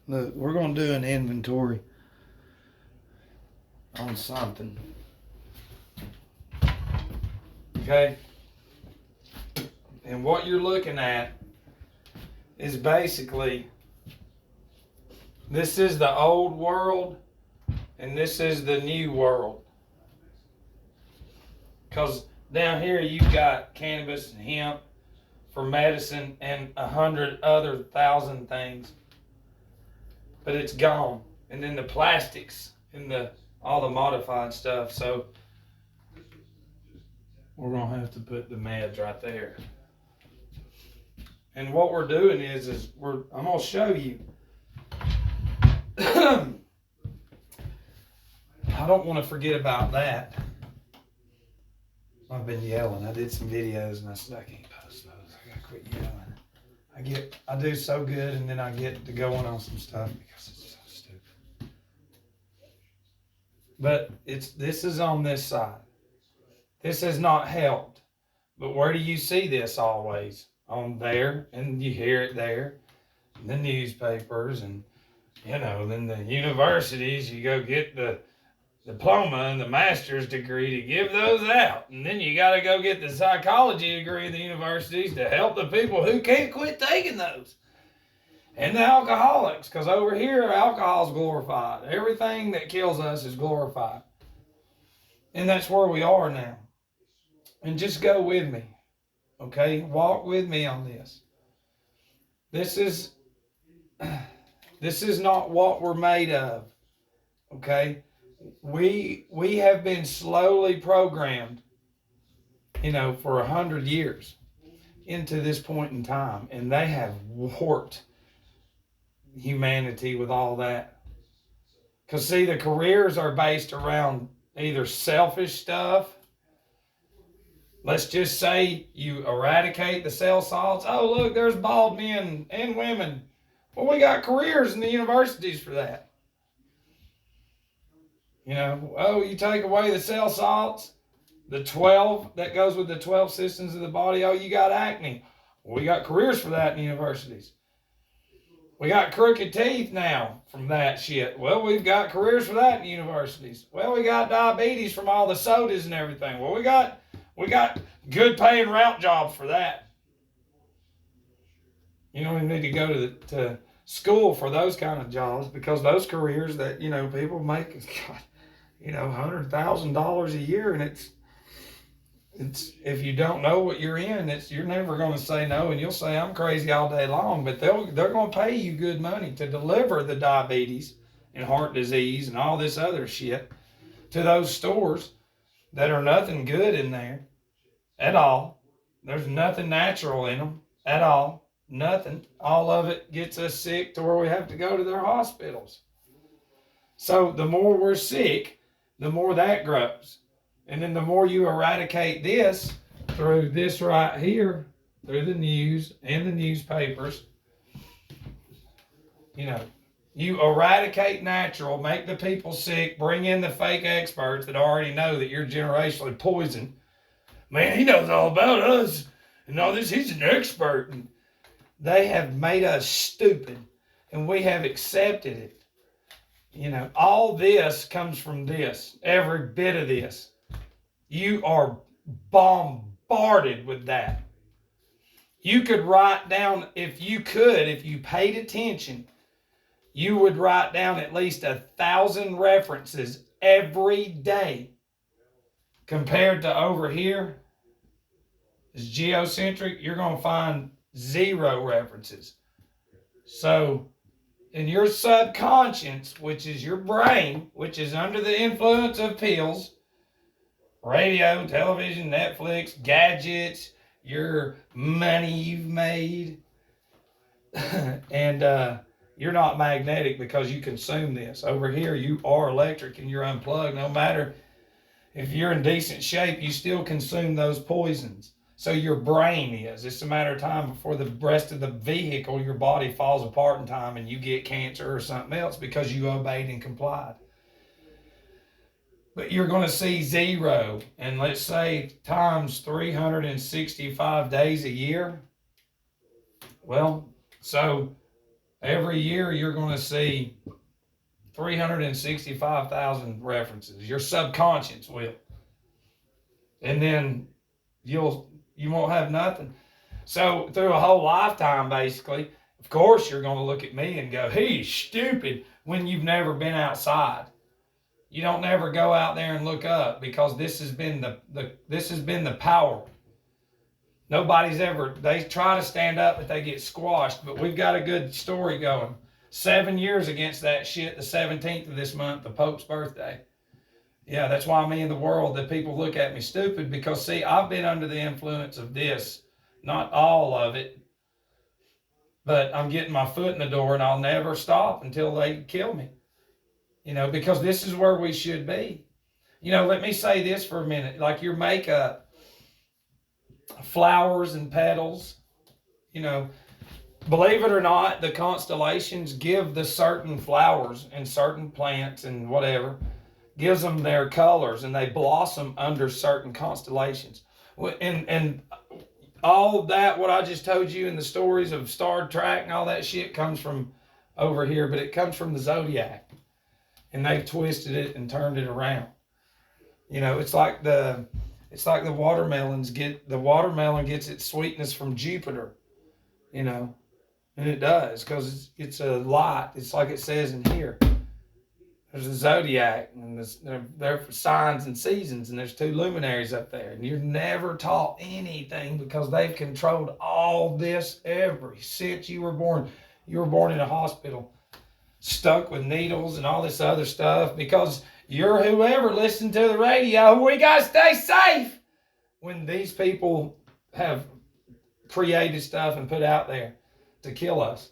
Look, we're going to do an inventory on something. Okay? And what you're looking at is basically, this is the old world and this is the new world. Because down here you've got cannabis and hemp for medicine and 100,000 things. But it's gone. And then the plastics and all the modified stuff. So we're gonna have to put the meds right there. And what we're doing is I'm gonna show you. I don't want to forget about that. I've been yelling. I did some videos and I said I can't post those. I gotta quit yelling. I do so good and then I get to going on some stuff because it's so stupid. But this is on this side. This has not helped. But where do you see this always? On there, and you hear it there. In the newspapers, and then the universities, you go get the diploma and the master's degree to give those out. And then you got to go get the psychology degree in the universities to help the people who can't quit taking those. And the alcoholics, because over here, alcohol's glorified. Everything that kills us is glorified. And that's where we are now. And just go with me, okay? Walk with me on this. This is not what we're made of, okay? We have been slowly programmed, for 100 years into this point in time, and they have warped humanity with all that. Because, see, the careers are based around either selfish stuff. Let's just say you eradicate the cell salts. Oh, look, there's bald men and women. Well, we got careers in the universities for that. You take away the cell salts, the 12 that goes with the 12 systems of the body. Oh, you got acne. Well, we got careers for that in the universities. We got crooked teeth now from that shit. Well, we've got careers for that in the universities. Well, we got diabetes from all the sodas and everything. Well, we got good paying route jobs for that. You don't even need to go to school for those kind of jobs, because those careers that, people make, $100,000 a year, and it's if you don't know what you're in, you're never going to say no, and you'll say I'm crazy all day long, but they're going to pay you good money to deliver the diabetes and heart disease and all this other shit to those stores that are nothing good in there at all. There's nothing natural in them at all. Nothing. All of it gets us sick to where we have to go to their hospitals. So the more we're sick, the more that grows. And then the more you eradicate this through this right here, through the news and the newspapers, you eradicate natural, make the people sick, bring in the fake experts that already know that you're generationally poisoned. Man, he knows all about us and all this. He's an expert. And they have made us stupid, and we have accepted it. All this comes from this, every bit of this. You are bombarded with that. You could write down, if you paid attention, you would write down at least 1,000 references every day. Compared to over here, is geocentric, you're going to find 0 references. So, in your subconscious, which is your brain, which is under the influence of pills, radio, television, Netflix, gadgets, your money you've made, and you're not magnetic because you consume this. Over here, you are electric and you're unplugged. No matter if you're in decent shape, you still consume those poisons. So your brain is. It's a matter of time before the rest of the vehicle, your body falls apart in time and you get cancer or something else because you obeyed and complied. But you're going to see 0, and let's say times 365 days a year. Well, so Every year you're going to see 365,000 references. Your subconscious will. And then you won't have nothing. So through a whole lifetime, basically, of course you're going to look at me and go, he's stupid, when you've never been outside. You don't never go out there and look up, because this has been the power. Nobody's ever, they try to stand up, but they get squashed. But we've got a good story going. 7 years against that shit, the 17th of this month, the Pope's birthday. Yeah, that's why I'm in the world, that people look at me stupid, because see, I've been under the influence of this. Not all of it, but I'm getting my foot in the door, and I'll never stop until they kill me. You know, because this is where we should be. You know, let me say this for a minute. Like your makeup, flowers and petals, you know, believe it or not, the constellations give the certain flowers and certain plants and whatever, gives them their colors, and they blossom under certain constellations. And all that, what I just told you in the stories of Star Trek and all that shit, comes from over here, but it comes from the zodiac. And they've twisted it and turned it around. You know, it's like the watermelon gets its sweetness from Jupiter, you know, and it does, because it's a light. It's like it says in here. There's a zodiac, and they're for signs and seasons, and there's 2 luminaries up there, and you're never taught anything, because they've controlled all this ever since you were born. You were born in a hospital, stuck with needles and all this other stuff, because you're whoever listened to the radio. We got to stay safe. When these people have created stuff and put out there to kill us.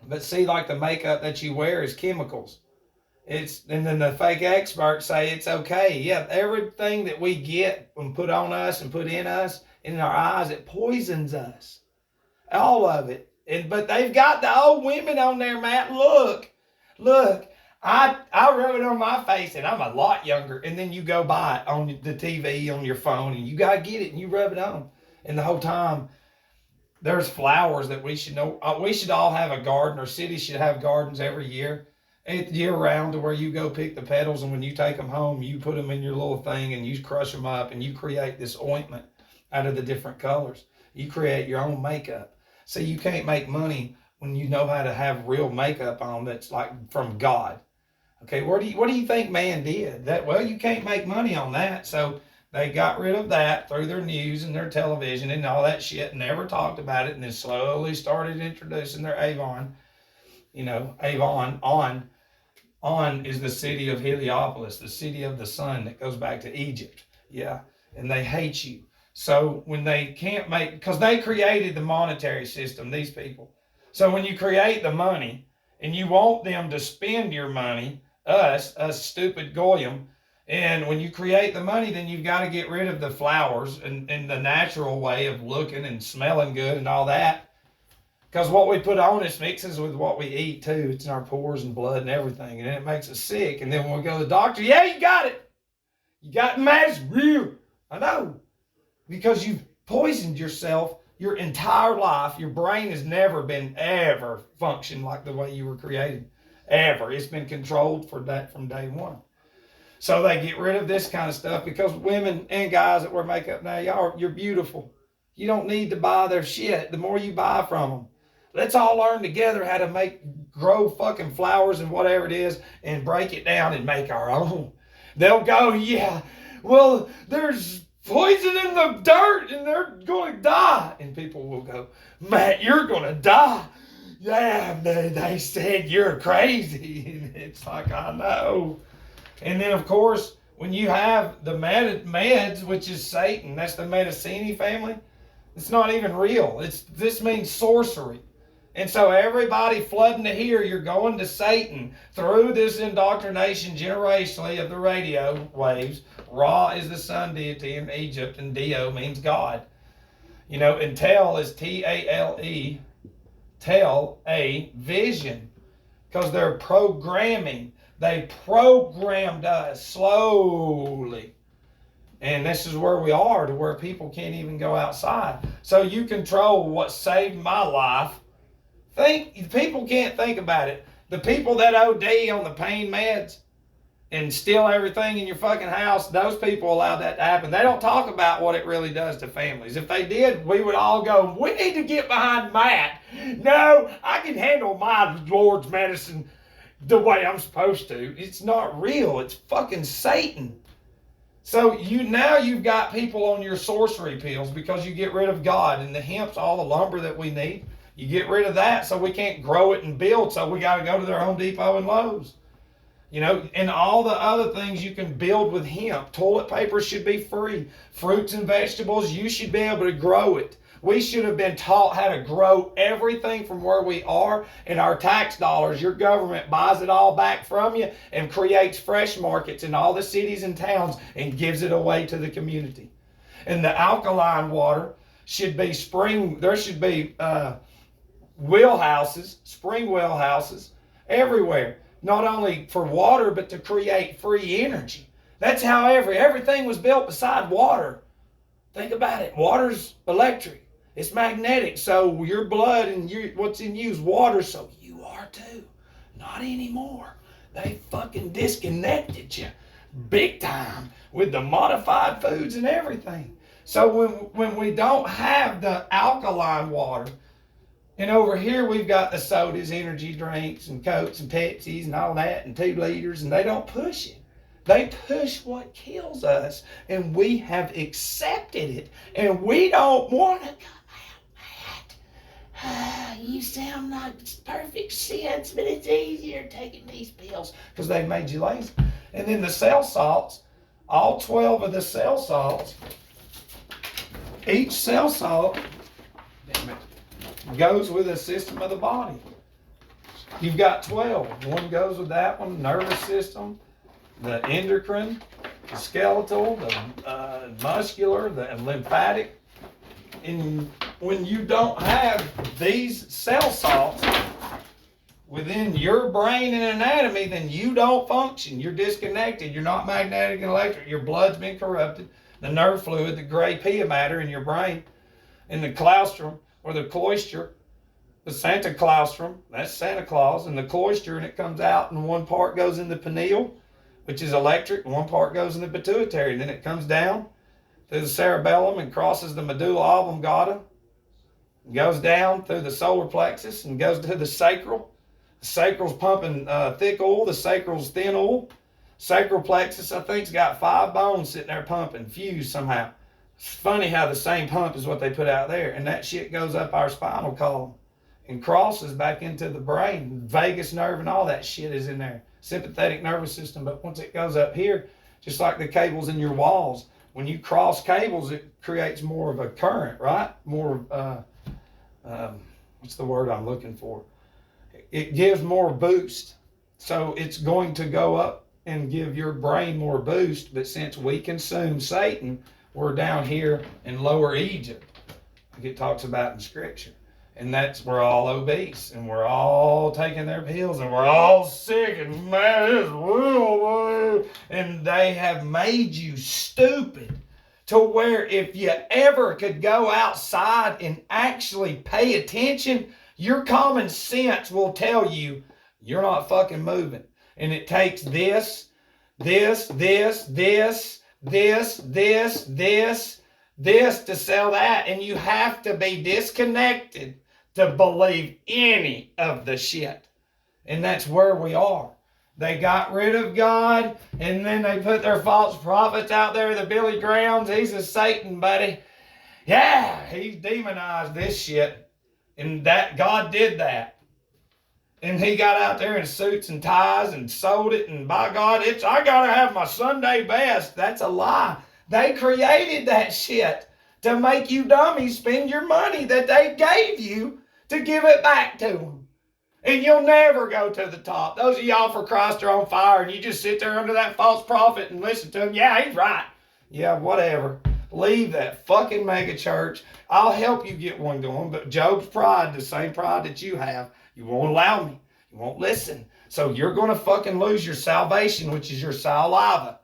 But see, like the makeup that you wear is chemicals. And then the fake experts say it's okay. Yeah, everything that we get and put on us and put in us, in our eyes, it poisons us. All of it. But they've got the old women on there, Matt. Look. I rub it on my face, and I'm a lot younger. And then you go by it on the TV, on your phone, and you got to get it, and you rub it on. And the whole time, there's flowers that we should know. We should all have a garden, or cities should have gardens every year. Year round, to where you go pick the petals, and when you take them home, you put them in your little thing, and you crush them up, and you create this ointment out of the different colors. You create your own makeup. See, you can't make money when you know how to have real makeup on that's like from God. Okay, what do you think man did? Well, you can't make money on that. So they got rid of that through their news and their television and all that shit, and never talked about it, and then slowly started introducing their Avon. You know, Avon, On is the city of Heliopolis, the city of the sun that goes back to Egypt. Yeah, and they hate you. So when they can't make, because they created the monetary system, these people. So when you create the money and you want them to spend your money, us stupid goyim, and when you create the money, then you've got to get rid of the flowers and the natural way of looking and smelling good and all that. Because what we put on us mixes with what we eat too. It's in our pores and blood and everything, and it makes us sick. And then when we go to the doctor, yeah, you got it. You got mass real. I know. Because you've poisoned yourself your entire life. Your brain has never been ever functioned like the way you were created. Ever. It's been controlled for that from day one. So they get rid of this kind of stuff, because women and guys that wear makeup now, you're beautiful. You don't need to buy their shit. The more you buy from them. Let's all learn together how to grow fucking flowers and whatever it is, and break it down and make our own. They'll go, yeah, well, there's poison in the dirt and they're going to die. And people will go, Matt, you're going to die. Yeah, they said you're crazy. And it's like, I know. And then, of course, when you have the meds, which is Satan, that's the Medicine family, it's not even real. This means sorcery. And so everybody flooding to here, you're going to Satan through this indoctrination generationally of the radio waves. Ra is the sun deity in Egypt, and Dio means God. You know, and Tel is T-A-L-E, Tel, a vision. Because they're programming. They programmed us slowly. And this is where we are, to where people can't even go outside. So you control what saved my life People can't think about it. The people that OD on the pain meds and steal everything in your fucking house, those people allowed that to happen. They don't talk about what it really does to families. If they did, we would all go, we need to get behind Matt. No, I can handle my Lord's medicine the way I'm supposed to. It's not real. It's fucking Satan. So you've got people on your sorcery pills because you get rid of God, and the hemp's all the lumber that we need. You get rid of that so we can't grow it and build, so we got to go to their Home Depot and Lowe's. And all the other things you can build with hemp. Toilet paper should be free. Fruits and vegetables, you should be able to grow it. We should have been taught how to grow everything from where we are, and our tax dollars, your government buys it all back from you and creates fresh markets in all the cities and towns and gives it away to the community. And the alkaline water should be there should be spring well houses everywhere. Not only for water, but to create free energy. That's how everything was built beside water. Think about it. Water's electric. It's magnetic. So your blood and what's in you is water, so you are too. Not anymore. They fucking disconnected you big time with the modified foods and everything. So when we don't have the alkaline water, and over here we've got the sodas, energy drinks, and Cokes and Pepsis and all that, and 2 liters, and they don't push it. They push what kills us, and we have accepted it, and we don't want to come out, Matt. You sound like perfect sense, but it's easier taking these pills because they've made you lazy. And then the cell salts, all 12 of the cell salts, each cell salt, damn it, goes with a system of the body. You've got 12. One goes with that one, nervous system, the endocrine, the skeletal, the muscular, the lymphatic. And when you don't have these cell salts within your brain and anatomy, then you don't function. You're disconnected. You're not magnetic and electric. Your blood's been corrupted. The nerve fluid, the gray pia matter in your brain, and the claustrum, or the cloister, the Santa claustrum, that's Santa Claus, and the cloister, and it comes out, and one part goes in the pineal, which is electric, and one part goes in the pituitary, and then it comes down through the cerebellum and crosses the medulla oblongata, and goes down through the solar plexus and goes to the sacral. The sacral's pumping thick oil, the sacral's thin oil. Sacral plexus, I think, has got 5 bones sitting there pumping, fused somehow. It's funny how the same pump is what they put out there, and that shit goes up our spinal column and crosses back into the brain. Vagus nerve and all that shit is in there. Sympathetic nervous system, but once it goes up here, just like the cables in your walls, when you cross cables, it creates more of a current, right? More, what's the word I'm looking for? It gives more boost. So it's going to go up and give your brain more boost, but since we consume Satan, we're down here in Lower Egypt, like it talks about in Scripture. And we're all obese, and we're all taking their pills, and we're all sick, and man, it's real, man. And they have made you stupid to where if you ever could go outside and actually pay attention, your common sense will tell you you're not fucking moving. And it takes this to sell that. And you have to be disconnected to believe any of the shit. And that's where we are. They got rid of God, and then they put their false prophets out there. The Billy Grahams, he's a Satan, buddy. Yeah, he's demonized this shit. And that God did that. And he got out there in suits and ties and sold it. And by God, I got to have my Sunday best. That's a lie. They created that shit to make you dummies spend your money that they gave you to give it back to them. And you'll never go to the top. Those of y'all for Christ are on fire, and you just sit there under that false prophet and listen to him. Yeah, he's right. Yeah, whatever. Leave that fucking mega church. I'll help you get one going, but Job's pride, the same pride that you have, you won't allow me. You won't listen. So you're going to fucking lose your salvation, which is your saliva.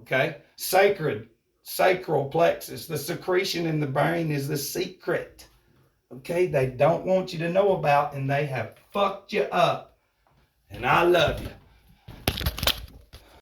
Okay? Sacral plexus. The secretion in the brain is the secret. okay, they don't want you to know about, and they have fucked you up. And I love you.